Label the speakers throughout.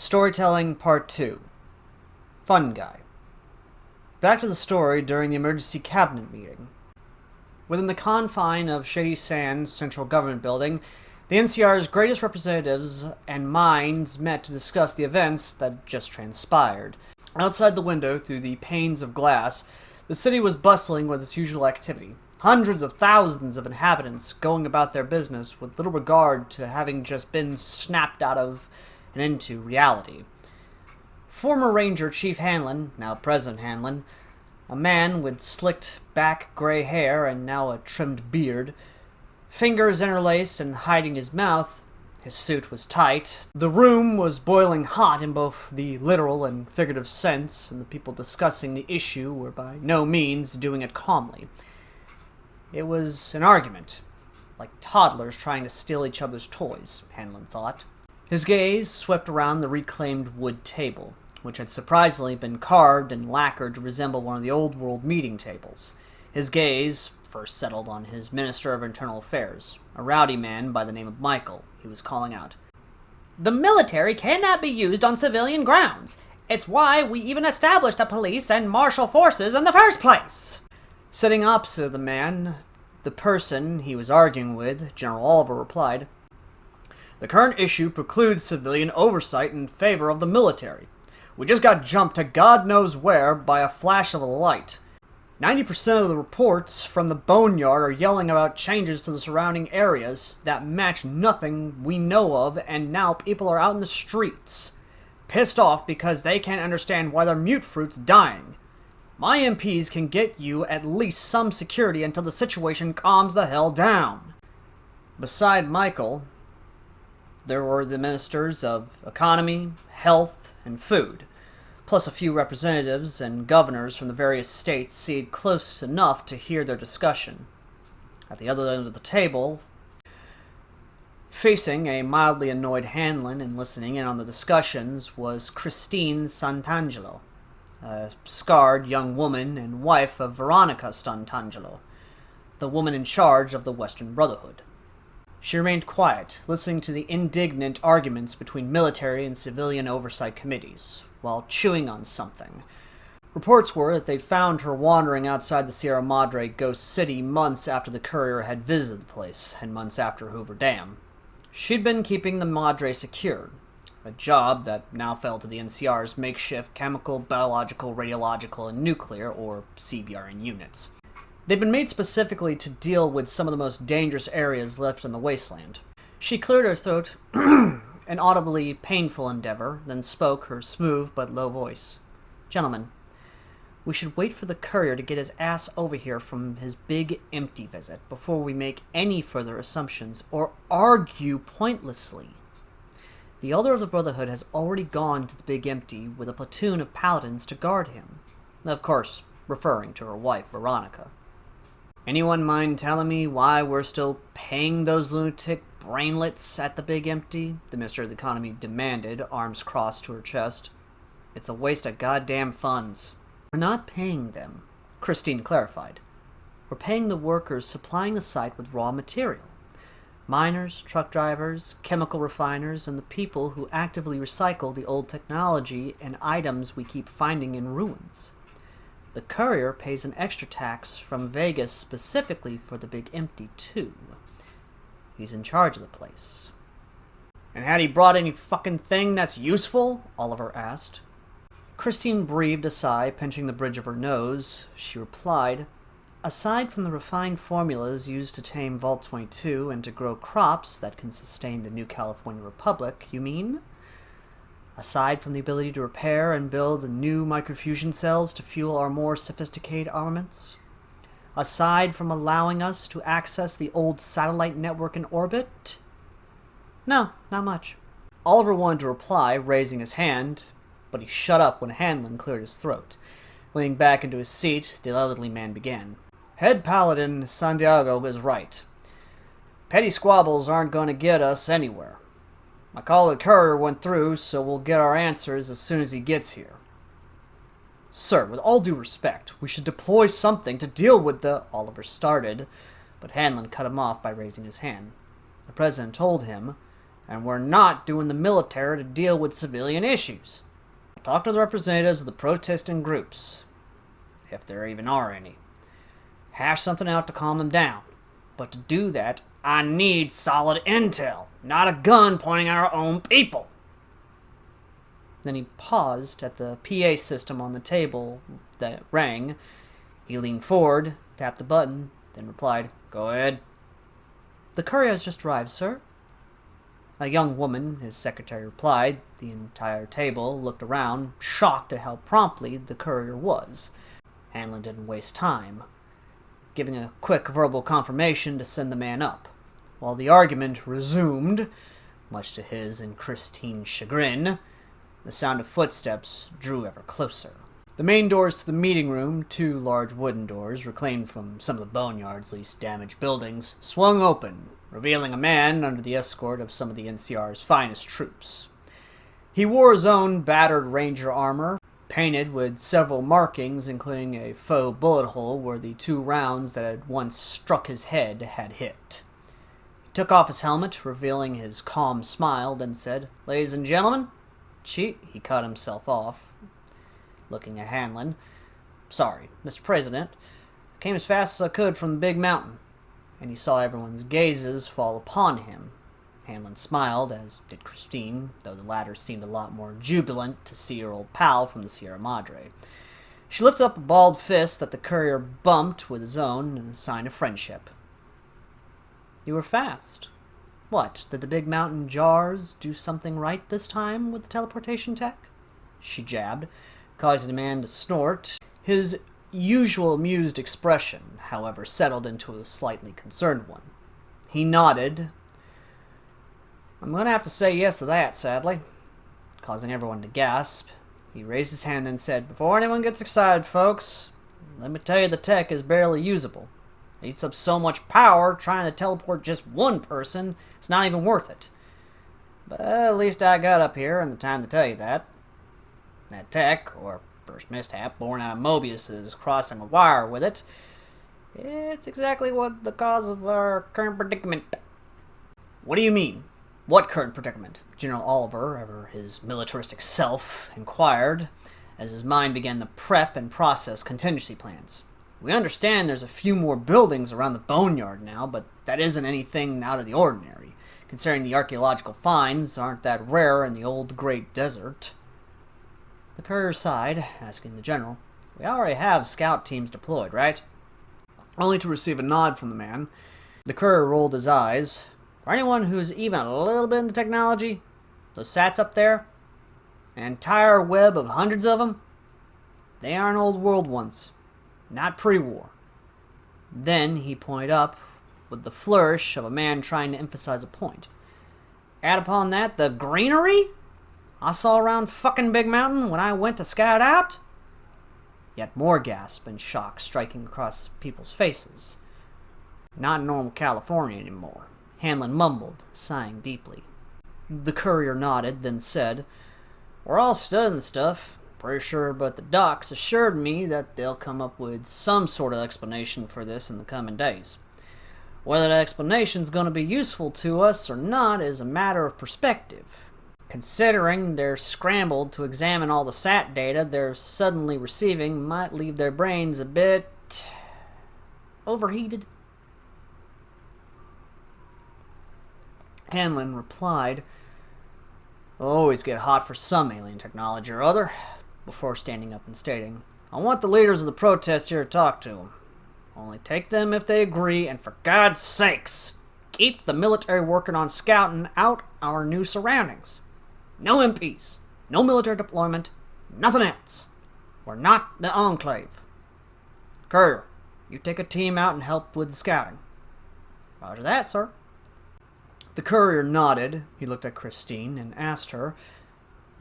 Speaker 1: Storytelling Part 2. Fun Guy. Back to the story during the emergency cabinet meeting. Within the confine of Shady Sands Central Government Building, the NCR's greatest representatives and minds met to discuss the events that just transpired. Outside the window, through the panes of glass, the city was bustling with its usual activity. Hundreds of thousands of inhabitants going about their business with little regard to having just been snapped out of and into reality. Former Ranger Chief Hanlon, now President Hanlon, a man with slicked back gray hair and now a trimmed beard, fingers interlaced and hiding his mouth. His suit was tight. The room was boiling hot in both the literal and figurative sense, and the people discussing the issue were by no means doing it calmly. It was an argument, like toddlers trying to steal each other's toys, Hanlon thought. His gaze swept around the reclaimed wood table, which had surprisingly been carved and lacquered to resemble one of the old-world meeting tables. His gaze first settled on his Minister of Internal Affairs, a rowdy man by the name of Michael. He was calling out, "The military cannot be used on civilian grounds. It's why we even established a police and martial forces in the first place." Sitting opposite the man, the person he was arguing with, General Oliver replied, "The current issue precludes civilian oversight in favor of the military. We just got jumped to God knows where by a flash of a light. 90% of the reports from the boneyard are yelling about changes to the surrounding areas that match nothing we know of, and now people are out in the streets, pissed off because they can't understand why their mute fruit's dying. My MPs can get you at least some security until the situation calms the hell down." Beside Michael, there were the ministers of economy, health, and food, plus a few representatives and governors from the various states seated close enough to hear their discussion. At the other end of the table, facing a mildly annoyed Hanlon and listening in on the discussions, was Christine Santangelo, a scarred young woman and wife of Veronica Santangelo, the woman in charge of the Western Brotherhood. She remained quiet, listening to the indignant arguments between military and civilian oversight committees, while chewing on something. Reports were that they'd found her wandering outside the Sierra Madre ghost city months after the courier had visited the place, and months after Hoover Dam. She'd been keeping the Madre secure, a job that now fell to the NCR's makeshift chemical, biological, radiological, and nuclear, or CBRN units. They'd been made specifically to deal with some of the most dangerous areas left in the wasteland. She cleared her throat, an audibly painful endeavor, then spoke, her smooth but low voice. "Gentlemen, we should wait for the courier to get his ass over here from his big empty visit before we make any further assumptions or argue pointlessly. The elder of the Brotherhood has already gone to the big empty with a platoon of paladins to guard him." Of course, referring to her wife, Veronica. "Anyone mind telling me why we're still paying those lunatic brainlets at the big empty?" the Minister of the Economy demanded, arms crossed to her chest. "It's a waste of goddamn funds." "We're not paying them," Christine clarified. "We're paying the workers supplying the site with raw material. Miners, truck drivers, chemical refiners, and the people who actively recycle the old technology and items we keep finding in ruins. The courier pays an extra tax from Vegas specifically for the big empty, too. He's in charge of the place." "And had he brought any fucking thing that's useful?" Oliver asked. Christine breathed a sigh, pinching the bridge of her nose. She replied, "Aside from the refined formulas used to tame Vault 22 and to grow crops that can sustain the new California Republic, you mean? Aside from the ability to repair and build new microfusion cells to fuel our more sophisticated armaments? Aside from allowing us to access the old satellite network in orbit? No, not much." Oliver wanted to reply, raising his hand, but he shut up when Hanlon cleared his throat. Leaning back into his seat, the elderly man began. "Head Paladin Santiago is right. Petty squabbles aren't going to get us anywhere. My call to the courier went through, so we'll get our answers as soon as he gets here." "Sir, with all due respect, we should deploy something to deal with the—" Oliver started, but Hanlon cut him off by raising his hand. The president told him, and we're not doing the military to deal with civilian issues. Talk to the representatives of the protesting groups, if there even are any. Hash something out to calm them down. But to do that, I need solid intel, not a gun pointing at our own people." Then he paused at the PA system on the table that rang. He leaned forward, tapped the button, then replied, "Go ahead." "The courier has just arrived, sir." A young woman, his secretary, replied. The entire table looked around, shocked at how promptly the courier was. Hanlon didn't waste time, giving a quick verbal confirmation to send the man up. While the argument resumed, much to his and Christine's chagrin, the sound of footsteps drew ever closer. The main doors to the meeting room, 2 large wooden doors reclaimed from some of the boneyard's least damaged buildings, swung open, revealing a man under the escort of some of the NCR's finest troops. He wore his own battered ranger armor, painted with several markings, including a faux bullet hole where the 2 rounds that had once struck his head had hit. He took off his helmet, revealing his calm smile, then said, "Ladies and gentlemen," he cut himself off, looking at Hanlon. "Sorry, Mr. President. I came as fast as I could from the big mountain." And he saw everyone's gazes fall upon him. Hanlon smiled, as did Christine, though the latter seemed a lot more jubilant to see her old pal from the Sierra Madre. She lifted up a balled fist that the courier bumped with his own in a sign of friendship. "You were fast. What, did the big mountain jars do something right this time with the teleportation tech?" she jabbed, causing the man to snort. His usual amused expression, however, settled into a slightly concerned one. He nodded. "I'm going to have to say yes to that, sadly," causing everyone to gasp. He raised his hand and said, "Before anyone gets excited, folks, let me tell you the tech is barely usable. It eats up so much power, trying to teleport just one person, it's not even worth it. But at least I got up here in the time to tell you that. That tech, or first mishap, born out of Mobius's crossing a wire with it, it's exactly what the cause of our current predicament." "What do you mean? What current predicament?" General Oliver, ever his militaristic self, inquired, as his mind began to prep and process contingency plans. "We understand there's a few more buildings around the boneyard now, but that isn't anything out of the ordinary, considering the archaeological finds aren't that rare in the old Great Desert." The courier sighed, asking the general, "We already have scout teams deployed, right?" Only to receive a nod from the man. The courier rolled his eyes. "For anyone who's even a little bit into technology, those sats up there, an entire web of hundreds of them, they aren't old world ones. Not pre-war." Then he pointed up with the flourish of a man trying to emphasize a point. "Add upon that the greenery I saw around fucking Big Mountain when I went to scout out." Yet more gasp and shock striking across people's faces. "Not normal California anymore," Hanlon mumbled, sighing deeply. The courier nodded, then said, "We're all studying the stuff. Pretty sure, but the docs assured me that they'll come up with some sort of explanation for this in the coming days. Whether that explanation's going to be useful to us or not is a matter of perspective. Considering they're scrambled to examine all the SAT data they're suddenly receiving might leave their brains a bit overheated." Hanlon replied, "They'll always get hot for some alien technology or other," before standing up and stating, "I want the leaders of the protests here to talk to them. Only take them if they agree, and for God's sakes, keep the military working on scouting out our new surroundings. No MPs, no military deployment, nothing else. We're not the Enclave. Courier, you take a team out and help with the scouting." "Roger that, sir." The courier nodded. He looked at Christine and asked her,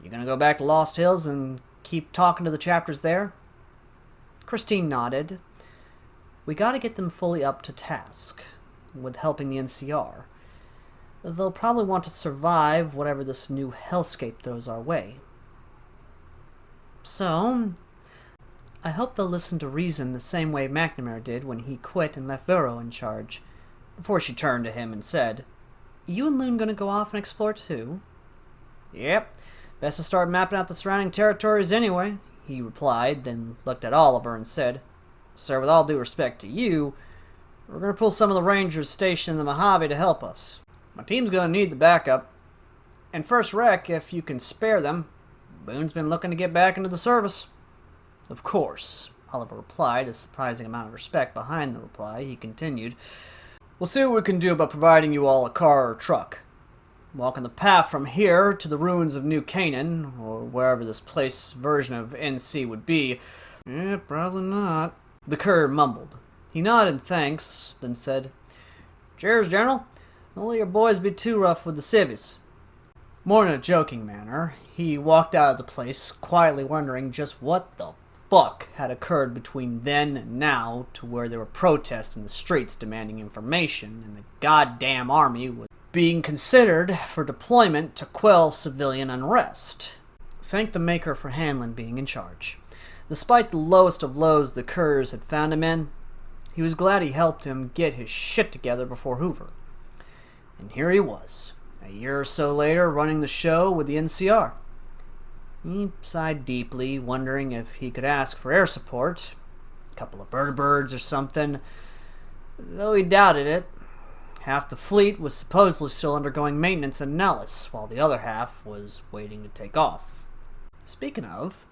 Speaker 1: "You gonna go back to Lost Hills and keep talking to the chapters there?" Christine nodded. "We gotta get them fully up to task with helping the NCR. They'll probably want to survive whatever this new hellscape throws our way. So, I hope they'll listen to reason the same way McNamara did when he quit and left Vero in charge." Before she turned to him and said, You and Loon gonna go off and explore too? Yep. Best to start mapping out the surrounding territories anyway, he replied, then looked at Oliver and said, Sir, with all due respect to you, we're gonna pull some of the rangers stationed in the Mojave to help us. My team's gonna need the backup. And first rec, if you can spare them. Boone's been looking to get back into the service. Of course, Oliver replied, a surprising amount of respect behind the reply. He continued, We'll see what we can do about providing you all a car or truck. Walking the path from here to the ruins of New Canaan, or wherever this place version of NC would be. Probably not. The courier mumbled. He nodded thanks, then said, Cheers, General. Don't let your boys be too rough with the civvies. More in a joking manner, he walked out of the place, quietly wondering just what the fuck had occurred between then and now to where there were protests in the streets demanding information, and the goddamn army was being considered for deployment to quell civilian unrest. Thank the Maker for Hanlon being in charge. Despite the lowest of lows the couriers had found him in, he was glad he helped him get his shit together before Hoover. And here he was, a year or so later, running the show with the NCR. He sighed deeply, wondering if he could ask for air support, a couple of vertibirds or something, though he doubted it. Half the fleet was supposedly still undergoing maintenance in Nellis, while the other half was waiting to take off. Speaking of,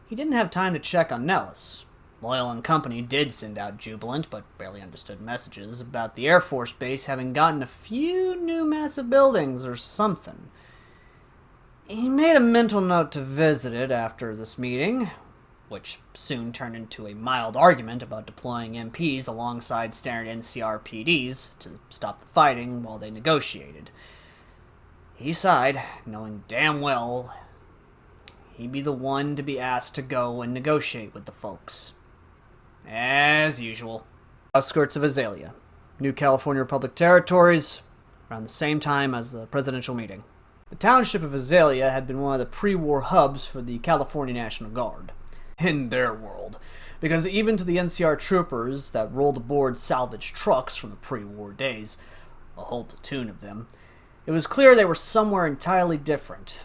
Speaker 1: he didn't have time to check on Nellis. Loyal and Company did send out jubilant, but barely understood messages about the Air Force Base having gotten a few new massive buildings or something. He made a mental note to visit it after this meeting, which soon turned into a mild argument about deploying MPs alongside standard NCR PDs to stop the fighting while they negotiated. He sighed, knowing damn well he'd be the one to be asked to go and negotiate with the folks. As usual. Outskirts of Azalea, New California Republic territories, around the same time as the presidential meeting. The township of Azalea had been one of the pre-war hubs for the California National Guard. In their world, because even to the NCR troopers that rolled aboard salvage trucks from the pre-war days, a whole platoon of them, it was clear they were somewhere entirely different.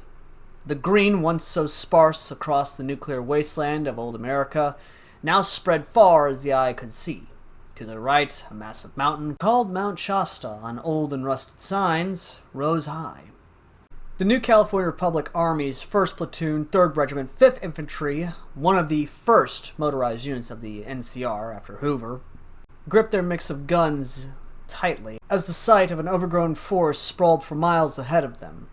Speaker 1: The green, once so sparse across the nuclear wasteland of old America, now spread far as the eye could see. To the right, a massive mountain, called Mount Shasta on old and rusted signs, rose high. The New California Republic Army's 1st Platoon, 3rd Regiment, 5th Infantry, one of the first motorized units of the NCR after Hoover, gripped their mix of guns tightly as the sight of an overgrown forest sprawled for miles ahead of them.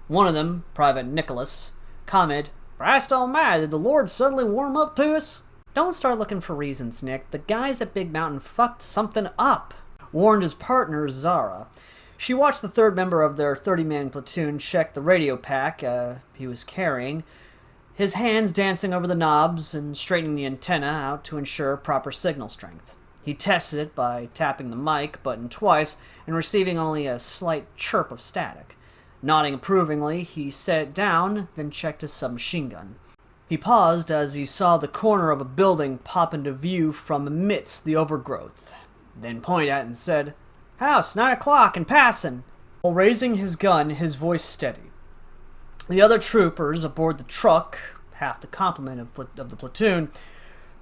Speaker 1: One of them, Private Nicholas, commented, Christ almighty, did the Lord suddenly warm up to us? Don't start looking for reasons, Nick. The guys at Big Mountain fucked something up, warned his partner, Zara. She watched the 3rd member of their 30-man platoon check the radio pack he was carrying, his hands dancing over the knobs and straightening the antenna out to ensure proper signal strength. He tested it by tapping the mic button twice and receiving only a slight chirp of static. Nodding approvingly, he set it down, then checked his submachine gun. He paused as he saw the corner of a building pop into view from amidst the overgrowth, then pointed at it and said, House, 9 o'clock and passing. While raising his gun, his voice steady. The other troopers aboard the truck, half the complement of the platoon,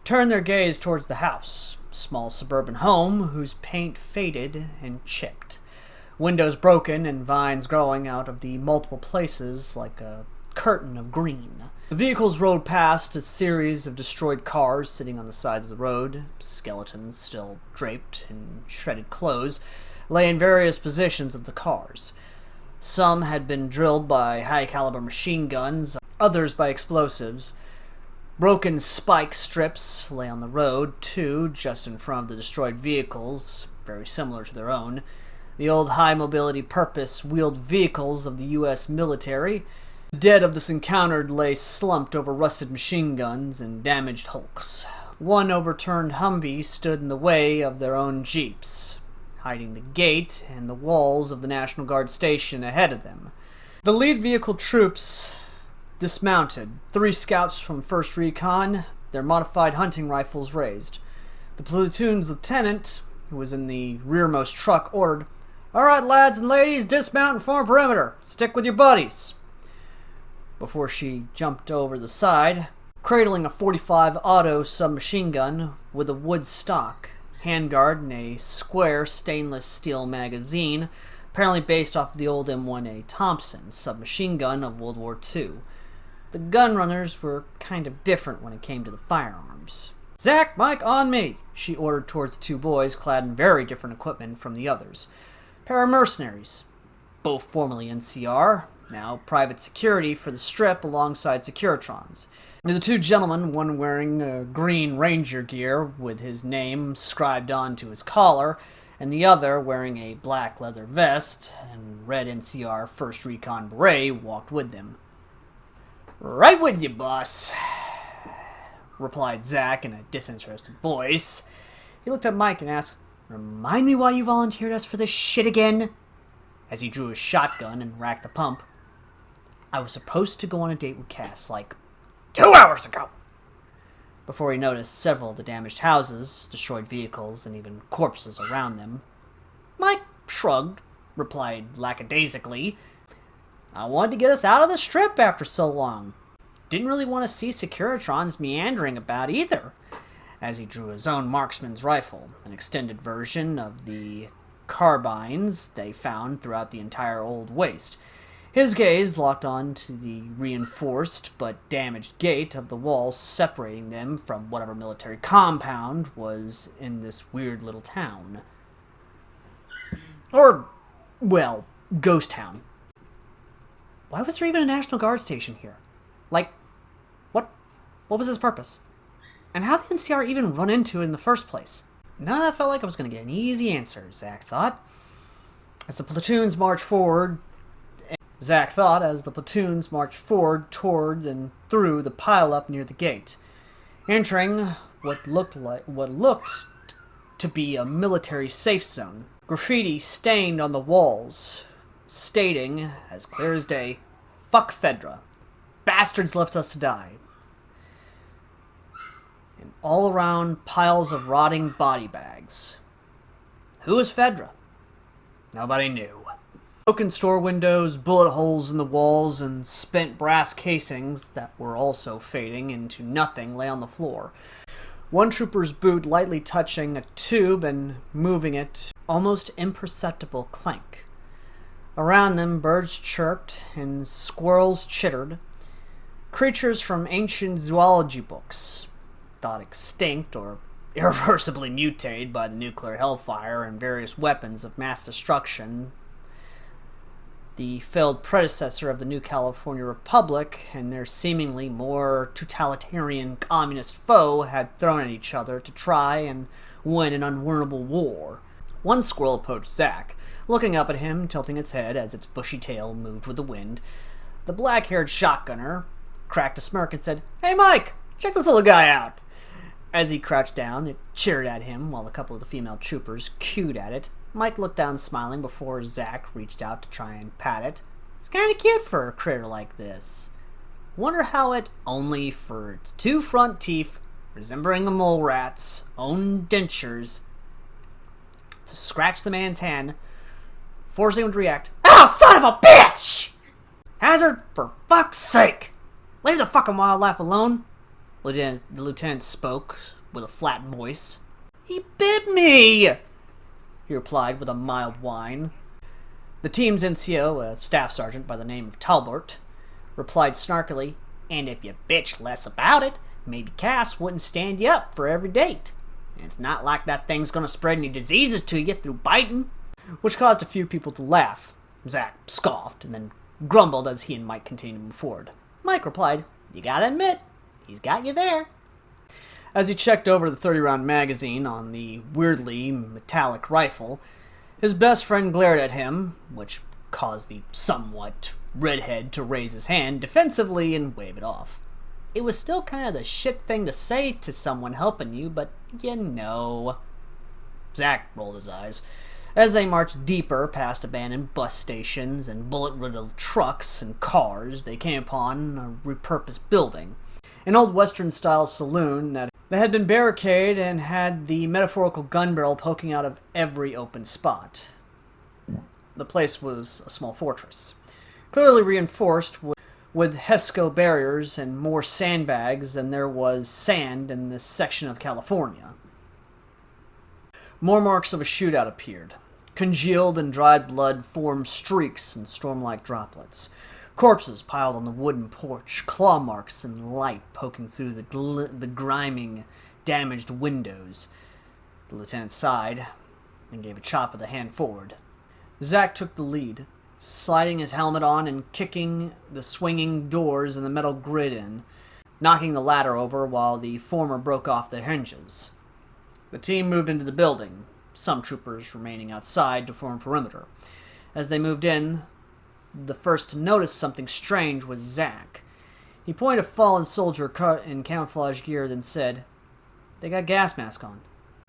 Speaker 1: turned their gaze towards the house, a small suburban home whose paint faded and chipped, windows broken and vines growing out of the multiple places like a curtain of green. The vehicles rode past a series of destroyed cars sitting on the sides of the road. Skeletons, still draped in shredded clothes, lay in various positions of the cars. Some had been drilled by high-caliber machine guns, others by explosives. Broken spike strips lay on the road, too, just in front of the destroyed vehicles, very similar to their own. The old high-mobility purpose-wheeled vehicles of the U.S. military. The dead of this encounter lay slumped over rusted machine guns and damaged hulks. One overturned Humvee stood in the way of their own jeeps, hiding the gate and the walls of the National Guard station ahead of them. The lead vehicle troops dismounted, 3 scouts from 1st Recon, their modified hunting rifles raised. The platoon's lieutenant, who was in the rearmost truck, ordered, Alright, lads and ladies, dismount and form perimeter. Stick with your buddies. Before she jumped over the side, cradling a .45 auto submachine gun with a wood stock, handguard, and a square stainless steel magazine, apparently based off of the old M1A Thompson submachine gun of World War II. The gun runners were kind of different when it came to the firearms. "Zach, Mike, on me!" she ordered towards the two boys clad in very different equipment from the others. Pair of mercenaries, both formerly NCR, now private security for the Strip alongside Securitrons. The two gentlemen, one wearing green Ranger gear with his name scribed onto his collar, and the other wearing a black leather vest and red NCR 1st Recon beret, walked with them. "Right with you, boss," replied Zach in a disinterested voice. He looked at Mike and asked, "Remind me why you volunteered us for this shit again?" As he drew his shotgun and racked the pump. "I was supposed to go on a date with Cass like 2 hours ago." Before he noticed several of the damaged houses, destroyed vehicles, and even corpses around them. Mike shrugged, replied lackadaisically, "I wanted to get us out of the Strip after so long. Didn't really want to see Securitrons meandering about either," as he drew his own marksman's rifle, an extended version of the carbines they found throughout the entire Old Waste. His gaze locked on to the reinforced but damaged gate of the wall separating them from whatever military compound was in this weird little town. Or, well, ghost town. Why was there even a National Guard station here? Like, what was its purpose? And how did the NCR even run into it in the first place? None of that felt like I was going to get an easy answer, Zach thought. As the platoons marched forward toward and through the pile-up near the gate, entering what looked to be a military safe zone. Graffiti stained on the walls, stating, as clear as day, "Fuck Fedra. Bastards left us to die." And all around, piles of rotting body bags. Who was Fedra? Nobody knew. Broken store windows, bullet holes in the walls, and spent brass casings that were also fading into nothing lay on the floor. One trooper's boot lightly touching a tube and moving it, almost imperceptible clank. Around them, birds chirped and squirrels chittered. Creatures from ancient zoology books, thought extinct or irreversibly mutated by the nuclear hellfire and various weapons of mass destruction, the failed predecessor of the New California Republic and their seemingly more totalitarian communist foe had thrown at each other to try and win an unwinnable war. One squirrel approached Zach, looking up at him, tilting its head as its bushy tail moved with the wind. The black-haired shotgunner cracked a smirk and said, "Hey Mike, check this little guy out." As he crouched down, it cheered at him while a couple of the female troopers cooed at it. Mike looked down smiling before Zach reached out to try and pat it. "It's kinda cute for a critter like this. Wonder how it, only for its two front teeth, resembling a mole rat's own dentures, to scratch the man's hand, forcing him to react. Oh, son of a bitch! Hazard, for fuck's sake! Leave the fucking wildlife alone." The lieutenant spoke with a flat voice. "He bit me!" he replied with a mild whine. The team's NCO, a staff sergeant by the name of Talbot, replied snarkily, "And if you bitch less about it, maybe Cass wouldn't stand you up for every date. And it's not like that thing's gonna spread any diseases to you through biting." Which caused a few people to laugh. Zach scoffed and then grumbled as he and Mike continued to move forward. Mike replied, "You gotta admit, he's got you there." As he checked over the 30-round magazine on the weirdly metallic rifle, his best friend glared at him, which caused the somewhat redhead to raise his hand defensively and wave it off. It was still kind of the shit thing to say to someone helping you, but you know. Zach rolled his eyes. As they marched deeper past abandoned bus stations and bullet-riddled trucks and cars, they came upon a repurposed building. An old Western-style saloon that had been barricaded and had the metaphorical gun barrel poking out of every open spot. The place was a small fortress, clearly reinforced with HESCO barriers and more sandbags than there was sand in this section of California. More marks of a shootout appeared. Congealed and dried blood formed streaks and storm-like droplets. Corpses piled on the wooden porch, claw marks and light poking through the griming, damaged windows. The lieutenant sighed and gave a chop of the hand forward. Zack took the lead, sliding his helmet on and kicking the swinging doors and the metal grid in, knocking the ladder over while the former broke off their hinges. The team moved into the building, some troopers remaining outside to form a perimeter. As they moved in, the first to notice something strange was Zack. He pointed a fallen soldier cut in camouflage gear, then said, "They got gas masks on,"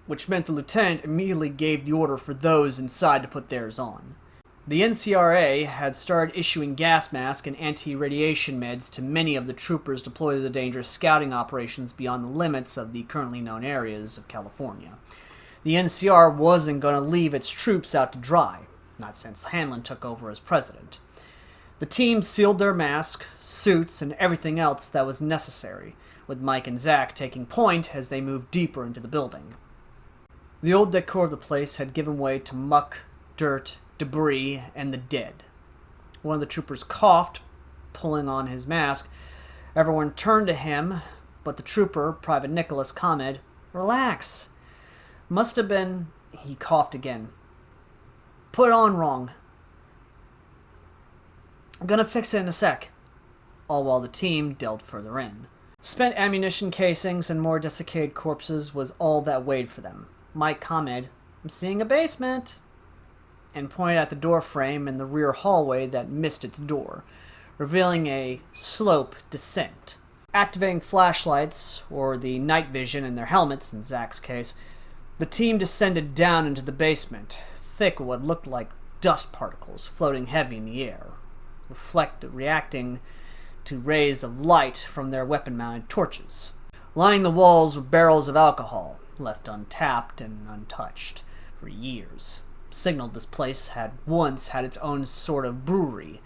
Speaker 1: which meant the lieutenant immediately gave the order for those inside to put theirs on. The NCRA had started issuing gas masks and anti-radiation meds to many of the troopers deployed to the dangerous scouting operations beyond the limits of the currently known areas of California. The NCR wasn't going to leave its troops out to dry, not since Hanlon took over as president. The team sealed their masks, suits, and everything else that was necessary, with Mike and Zack taking point as they moved deeper into the building. The old decor of the place had given way to muck, dirt, debris, and the dead. One of the troopers coughed, pulling on his mask. Everyone turned to him, but the trooper, Private Nicholas, commented, "Relax. Must have been..." He coughed again. "Put it on wrong. I'm gonna fix it in a sec." All while the team delved further in. Spent ammunition casings and more desiccated corpses was all that weighed for them. Mike commented, "I'm seeing a basement," and pointed at the door frame in the rear hallway that missed its door, revealing a slope descent. Activating flashlights, or the night vision in their helmets in Zack's case, the team descended down into the basement, thick with what looked like dust particles floating heavy in the air, reacting to rays of light from their weapon-mounted torches. Lining the walls were barrels of alcohol, left untapped and untouched for years. Signaled this place had once had its own sort of brewery,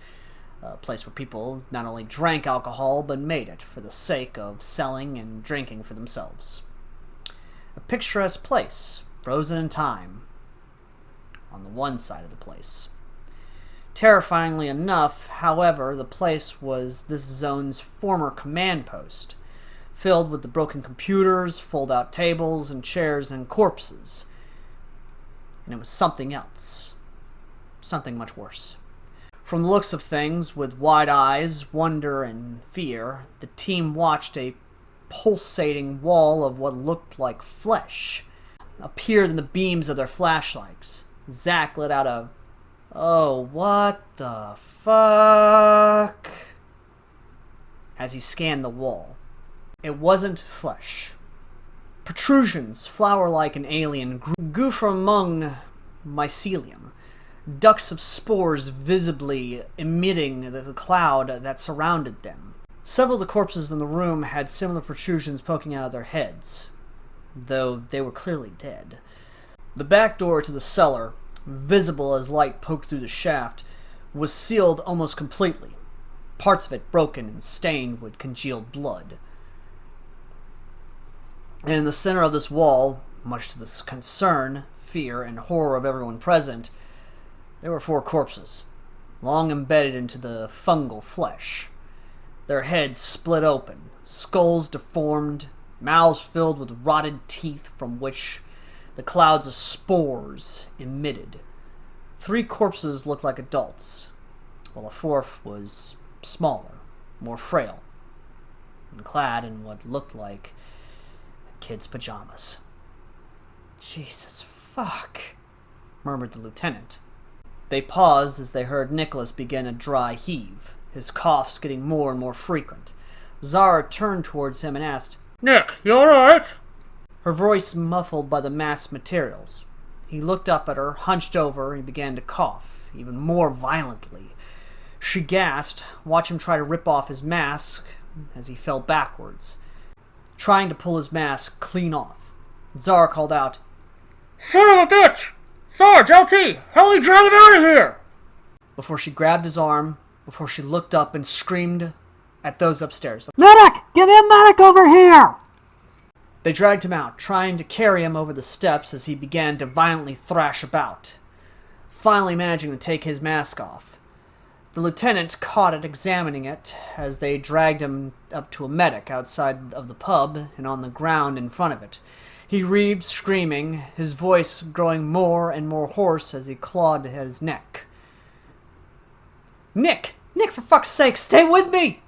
Speaker 1: a place where people not only drank alcohol but made it for the sake of selling and drinking for themselves. A picturesque place, frozen in time, on the one side of the place. Terrifyingly enough, however, the place was this zone's former command post, filled with the broken computers, fold-out tables, and chairs and corpses. And it was something else. Something much worse. From the looks of things, with wide eyes, wonder, and fear, the team watched a pulsating wall of what looked like flesh appeared in the beams of their flashlights. Zack let out a, "Oh, what the fuck?" as he scanned the wall. It wasn't flesh. Protrusions, flower-like and alien, grew from among mycelium, ducts of spores visibly emitting the cloud that surrounded them. Several of the corpses in the room had similar protrusions poking out of their heads, though they were clearly dead. The back door to the cellar, visible as light poked through the shaft, was sealed almost completely, parts of it broken and stained with congealed blood. And in the center of this wall, much to the concern, fear, and horror of everyone present, there were 4 corpses, long embedded into the fungal flesh. Their heads split open, skulls deformed, mouths filled with rotted teeth from which the clouds of spores emitted. 3 corpses looked like adults, while a 4th was smaller, more frail, and clad in what looked like a kid's pajamas. "Jesus fuck," murmured the lieutenant. They paused as they heard Nicholas begin a dry heave, his coughs getting more and more frequent. Zara turned towards him and asked, "Nick, you alright?" Her voice muffled by the mask's materials. He looked up at her, hunched over, and began to cough, even more violently. She gasped, watched him try to rip off his mask as he fell backwards, trying to pull his mask clean off. Zara called out, "Son of a bitch! Sarge, LT, help me drag him out of here!" before she grabbed his arm, before she looked up and screamed at those upstairs. "Medic! Give me a medic over here!" They dragged him out, trying to carry him over the steps as he began to violently thrash about, finally managing to take his mask off. The lieutenant caught it, examining it, as they dragged him up to a medic outside of the pub and on the ground in front of it. He reaved, screaming, his voice growing more and more hoarse as he clawed at his neck. Nick, for fuck's sake, stay with me!"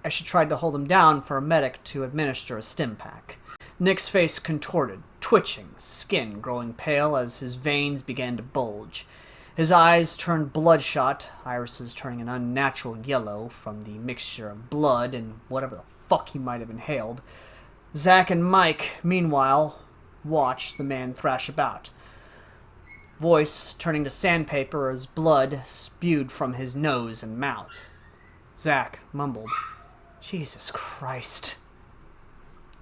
Speaker 1: As she tried to hold him down for a medic to administer a stim pack. Nick's face contorted, twitching, skin growing pale as his veins began to bulge. His eyes turned bloodshot, irises turning an unnatural yellow from the mixture of blood and whatever the fuck he might have inhaled. Zach and Mike, meanwhile, watched the man thrash about, voice turning to sandpaper as blood spewed from his nose and mouth. Zach mumbled, "Jesus Christ,"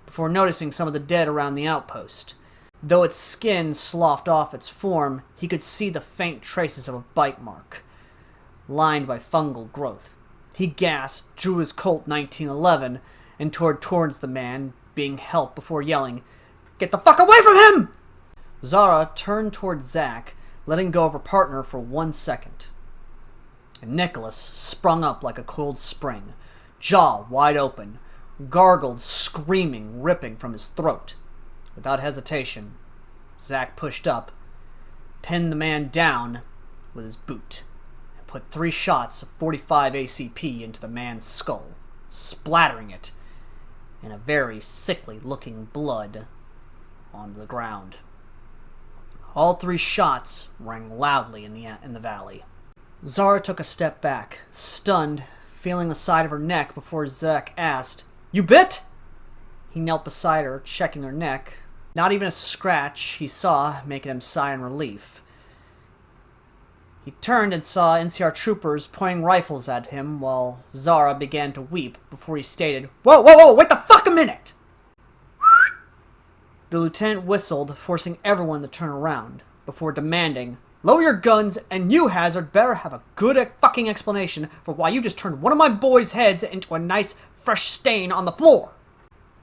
Speaker 1: before noticing some of the dead around the outpost. Though its skin sloughed off its form, he could see the faint traces of a bite mark, lined by fungal growth. He gasped, drew his Colt 1911, and tore towards the man, being helped before yelling, "Get the fuck away from him!" Zara turned towards Zach, letting go of her partner for 1 second. And Nicholas sprung up like a cold spring, jaw wide open, gargled, screaming, ripping from his throat. Without hesitation, Zach pushed up, pinned the man down with his boot, and put 3 shots of .45 ACP into the man's skull, splattering it in a very sickly-looking blood on the ground. All 3 shots rang loudly in the valley. Zara took a step back, stunned, feeling the side of her neck before Zach asked, "You bit?" He knelt beside her, checking her neck. Not even a scratch he saw, making him sigh in relief. He turned and saw NCR troopers pointing rifles at him while Zara began to weep before he stated, Whoa, wait the fuck a minute!" The lieutenant whistled, forcing everyone to turn around, before demanding, "Lower your guns, and you, Hazard, better have a good fucking explanation for why you just turned one of my boys' heads into a nice, fresh stain on the floor."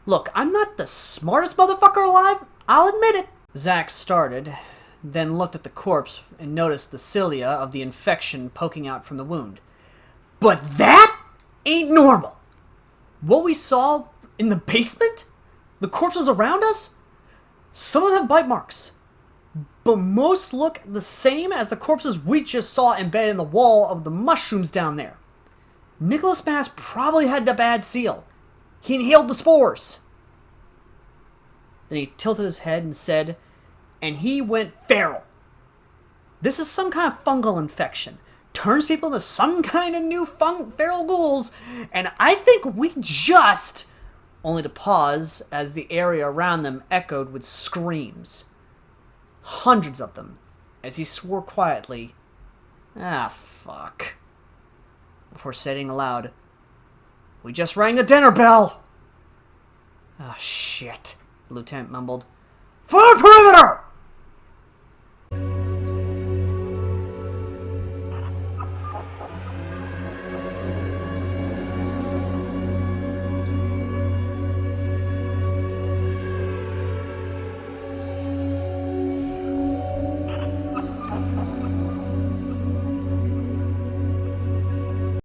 Speaker 1: "Look, I'm not the smartest motherfucker alive, I'll admit it." Zach started, then looked at the corpse and noticed the cilia of the infection poking out from the wound. "But that ain't normal. What we saw in the basement? The corpses around us? Some of them have bite marks, but most look the same as the corpses we just saw embedded in the wall of the mushrooms down there. Nicholas Mass probably had the bad seal. He inhaled the spores." Then he tilted his head and said, "And he went feral. This is some kind of fungal infection. Turns people into some kind of new feral ghouls, and I think we just..." Only to pause as the area around them echoed with screams. Hundreds of them, as he swore quietly, fuck," before saying aloud, "We just rang the dinner bell." "Ah, shit," the lieutenant mumbled. "Form perimeter!"